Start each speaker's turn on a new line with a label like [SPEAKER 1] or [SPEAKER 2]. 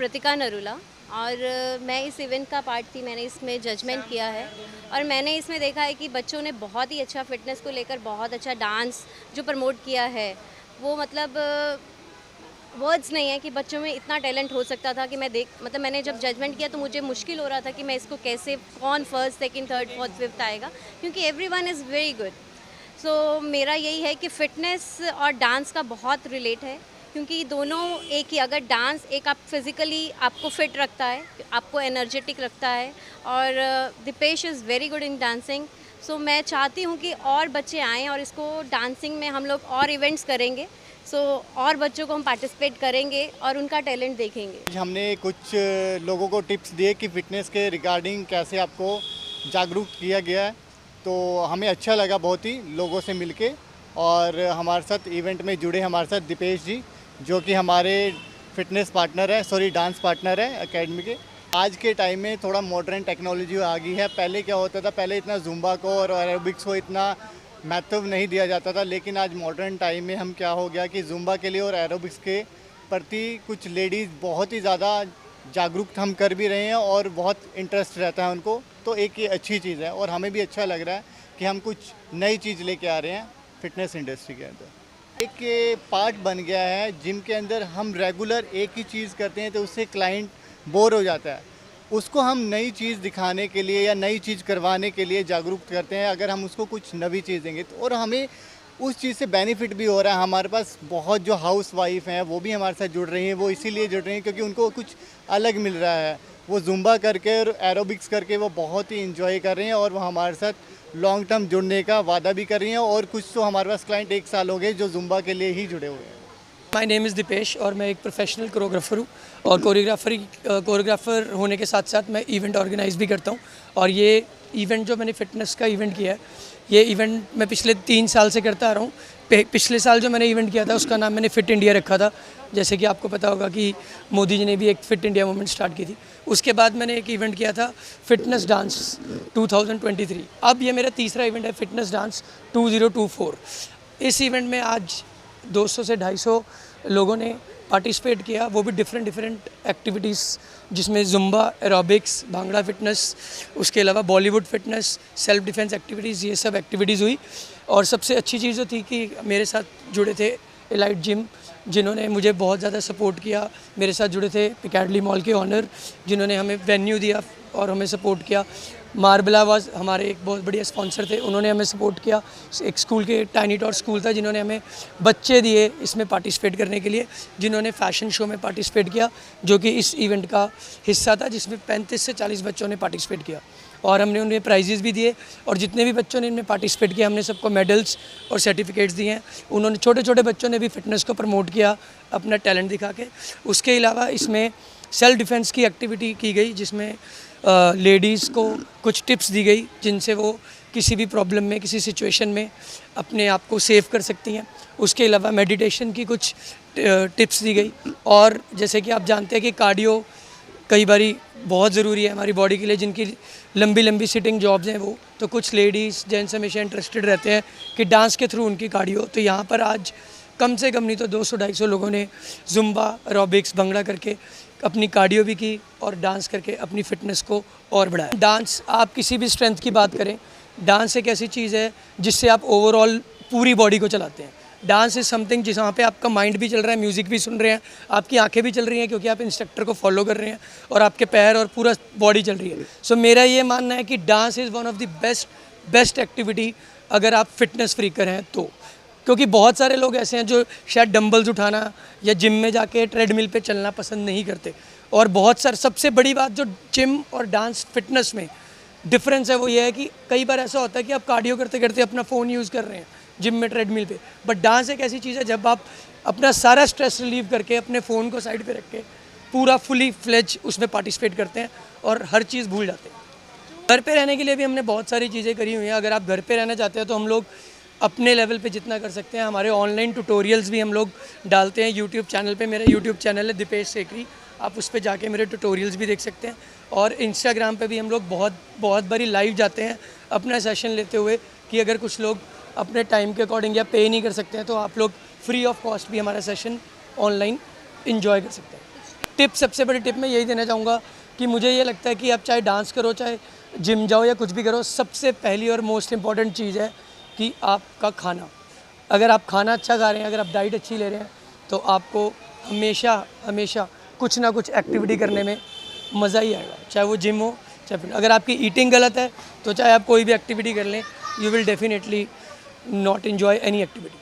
[SPEAKER 1] कृतिका नरूला और मैं इस इवेंट का पार्ट थी। मैंने इसमें जजमेंट किया है और मैंने इसमें देखा है कि बच्चों ने बहुत ही अच्छा फिटनेस को लेकर बहुत अच्छा डांस जो प्रमोट किया है, वो मतलब वर्ड्स नहीं है कि बच्चों में इतना टैलेंट हो सकता था कि मतलब मैंने जब जजमेंट किया तो मुझे मुश्किल हो रहा था कि मैं इसको कैसे, कौन first second third fourth fifth आएगा, क्योंकि एवरीवन इज़ वेरी गुड। सो मेरा यही है कि फ़िटनेस और डांस का बहुत रिलेट है, क्योंकि दोनों एक ही, अगर डांस एक आप फिज़िकली आपको फिट रखता है, आपको एनर्जेटिक रखता है, और Deepesh is very good in dancing. So मैं चाहती हूँ कि और बच्चे आएँ और इसको डांसिंग में हम लोग और इवेंट्स करेंगे। सो और बच्चों को हम पार्टिसिपेट करेंगे और उनका टैलेंट देखेंगे।
[SPEAKER 2] हमने कुछ लोगों को टिप्स दिए कि फ़िटनेस के रिगार्डिंग कैसे आपको जागरूक किया गया है, तो हमें अच्छा लगा बहुत ही लोगों से मिलके। और हमारे साथ इवेंट में जुड़े हमारे साथ दीपेश जी, जो कि हमारे फिटनेस पार्टनर है, डांस पार्टनर है एकेडमी के। आज के टाइम में थोड़ा मॉडर्न टेक्नोलॉजी आ गई है। पहले क्या होता था, पहले इतना जुम्बा को और एरोबिक्स को इतना महत्व नहीं दिया जाता था, लेकिन आज मॉडर्न टाइम में हम क्या हो गया कि जुम्बा के लिए और एरोबिक्स के प्रति कुछ लेडीज़ बहुत ही ज़्यादा जागरूक हम कर भी रहे हैं और बहुत इंटरेस्ट रहता है उनको। तो एक ये अच्छी चीज़ है और हमें भी अच्छा लग रहा है कि हम कुछ नई चीज़ लेके आ रहे हैं फिटनेस इंडस्ट्री के अंदर। एक पार्ट बन गया है जिम के अंदर, हम रेगुलर एक ही चीज़ करते हैं तो उससे क्लाइंट बोर हो जाता है। उसको हम नई चीज़ दिखाने के लिए या नई चीज़ करवाने के लिए जागरूक करते हैं। अगर हम उसको कुछ नई चीज़ देंगे तो, और हमें उस चीज़ से बेनिफिट भी हो रहा है। हमारे पास बहुत जो हाउस वाइफ हैं वो भी हमारे साथ जुड़ रही हैं। वो इसीलिए जुड़ रही हैं क्योंकि उनको कुछ अलग मिल रहा है। वो जुम्बा करके और एरोबिक्स करके वो बहुत ही इंजॉय कर रही हैं और वो हमारे साथ लॉन्ग टर्म जुड़ने का वादा भी कर रही हैं। और कुछ तो हमारे पास क्लाइंट 1 साल हो गए जो जुम्बा के लिए ही जुड़े हुए हैं।
[SPEAKER 3] माय नेम इज़ दीपेश और मैं एक प्रोफेशनल कोरियोग्राफर हूँ और कोरियोग्राफर होने के साथ साथ मैं इवेंट ऑर्गेनाइज भी करता हूँ। और ये इवेंट जो मैंने फ़िटनेस का इवेंट किया है, ये इवेंट मैं पिछले 3 साल से करता आ रहा हूँ। पिछले साल जो मैंने इवेंट किया था उसका नाम मैंने फ़िट इंडिया रखा था, जैसे कि आपको पता होगा कि मोदी जी ने भी एक फ़िट इंडिया मूवमेंट स्टार्ट की थी। उसके बाद मैंने एक इवेंट किया था फ़िटनेस डांस 2023। अब ये मेरा तीसरा इवेंट है फ़िटनेस डांस 2024। इस इवेंट में आज 200 से 250 लोगों ने पार्टिसिपेट किया, वो भी डिफरेंट एक्टिविटीज़, जिसमें जुम्बा, एरोबिक्स, भांगड़ा फिटनेस, उसके अलावा Bollywood fitness, self defence activities, ये सब एक्टिविटीज़ हुई। और सबसे अच्छी चीज़ जो थी कि मेरे साथ जुड़े थे एलाइट जिम, जिन्होंने मुझे बहुत ज़्यादा सपोर्ट किया। मेरे साथ जुड़े थे पिकाडली मॉल के ऑनर, जिन्होंने हमें वेन्यू दिया और हमें सपोर्ट किया। मार्बला वाज हमारे एक बहुत बढ़िया स्पॉन्सर थे, उन्होंने हमें सपोर्ट किया। एक स्कूल के टाइनी टॉट स्कूल था, जिन्होंने हमें बच्चे दिए इसमें पार्टिसिपेट करने के लिए, जिन्होंने फ़ैशन शो में पार्टिसिपेट किया, जो कि इस इवेंट का हिस्सा था, जिसमें 35 से 40 बच्चों ने पार्टिसिपेट किया। और हमने उन्हें प्राइजेज़ भी दिए और जितने भी बच्चों ने इनमें पार्टिसिपेट किया हमने सबको मेडल्स और सर्टिफिकेट्स दिए हैं। उन्होंने, छोटे छोटे बच्चों ने भी फिटनेस को प्रमोट किया अपना टैलेंट दिखा के। उसके अलावा इसमें सेल्फ डिफेंस की एक्टिविटी की गई, जिसमें लेडीज़ को कुछ टिप्स दी गई जिनसे वो किसी भी प्रॉब्लम में, किसी सिचुएशन में अपने आप को सेव कर सकती हैं। उसके अलावा मेडिटेशन की कुछ टिप्स दी गई। और जैसे कि आप जानते हैं कि कार्डियो कई बारी बहुत ज़रूरी है हमारी बॉडी के लिए, जिनकी लंबी लंबी सिटिंग जॉब्स हैं वो, तो कुछ लेडीज़ जेंट्स हमेशा इंटरेस्टेड रहते हैं कि डांस के थ्रू उनकी कार्डियो। तो यहाँ पर आज कम से कम नहीं तो 200-250 लोगों ने जुम्बा, एरोबिक्स, भंगड़ा करके अपनी कार्डियो भी की और डांस करके अपनी फ़िटनेस को और बढ़ाया। डांस, आप किसी भी स्ट्रेंथ की बात करें, डांस एक ऐसी चीज़ है जिससे आप ओवरऑल पूरी बॉडी को चलाते हैं। डांस इज़ समथिंग जहाँ पे आपका माइंड भी चल रहा है, म्यूज़िक भी सुन रहे हैं, आपकी आंखें भी चल रही हैं क्योंकि आप इंस्ट्रक्टर को फॉलो कर रहे हैं, और आपके पैर और पूरा बॉडी चल रही है। सो मेरा ये मानना है कि dance is one of the best activity अगर आप फिटनेस फ्रीकर हैं तो। क्योंकि बहुत सारे लोग ऐसे हैं जो शायद डंबल्स उठाना या जिम में जाके ट्रेडमिल पे चलना पसंद नहीं करते। और बहुत सारे, सबसे बड़ी बात जो जिम और डांस फिटनेस में डिफरेंस है वो ये है कि कई बार ऐसा होता है कि आप कार्डियो करते करते अपना फ़ोन यूज़ कर रहे हैं जिम में ट्रेडमिल पे, बट डांस एक ऐसी चीज़ है जब आप अपना सारा स्ट्रेस रिलीव करके अपने फ़ोन को साइड पे रख के पूरा फुली फ्लेज उसमें पार्टिसिपेट करते हैं और हर चीज़ भूल जाते हैं। घर पे रहने के लिए भी हमने बहुत सारी चीज़ें करी हुई हैं। अगर आप घर पे रहना चाहते हैं तो हम लोग अपने लेवल पे जितना कर सकते हैं, हमारे ऑनलाइन ट्यूटोरियल्स भी हम लोग डालते हैं यूट्यूब चैनल पे। मेरा यूट्यूब चैनल है दीपेश सेकरी, आप उस पर जाके मेरे ट्यूटोरियल्स भी देख सकते हैं। और इंस्टाग्राम पे भी हम लोग बहुत बारी लाइव जाते हैं अपना सेशन लेते हुए, कि अगर कुछ लोग अपने टाइम के अकॉर्डिंग या पे नहीं कर सकते हैं तो आप लोग फ्री ऑफ कॉस्ट भी हमारा सेशन ऑनलाइन इन्जॉय कर सकते हैं। टिप, सबसे बड़ी टिप मैं यही देना चाहूँगा कि मुझे ये लगता है कि आप चाहे डांस करो, चाहे जिम जाओ या कुछ भी करो, सबसे पहली और मोस्ट इम्पॉर्टेंट चीज़ है कि आपका खाना। अगर आप खाना अच्छा खा रहे हैं, अगर आप डाइट अच्छी ले रहे हैं, तो आपको हमेशा हमेशा कुछ ना कुछ एक्टिविटी करने में मज़ा ही आएगा, चाहे वो जिम हो चाहे फिर। अगर आपकी ईटिंग गलत है तो चाहे आप कोई भी एक्टिविटी कर लें, you will definitely not enjoy any activity.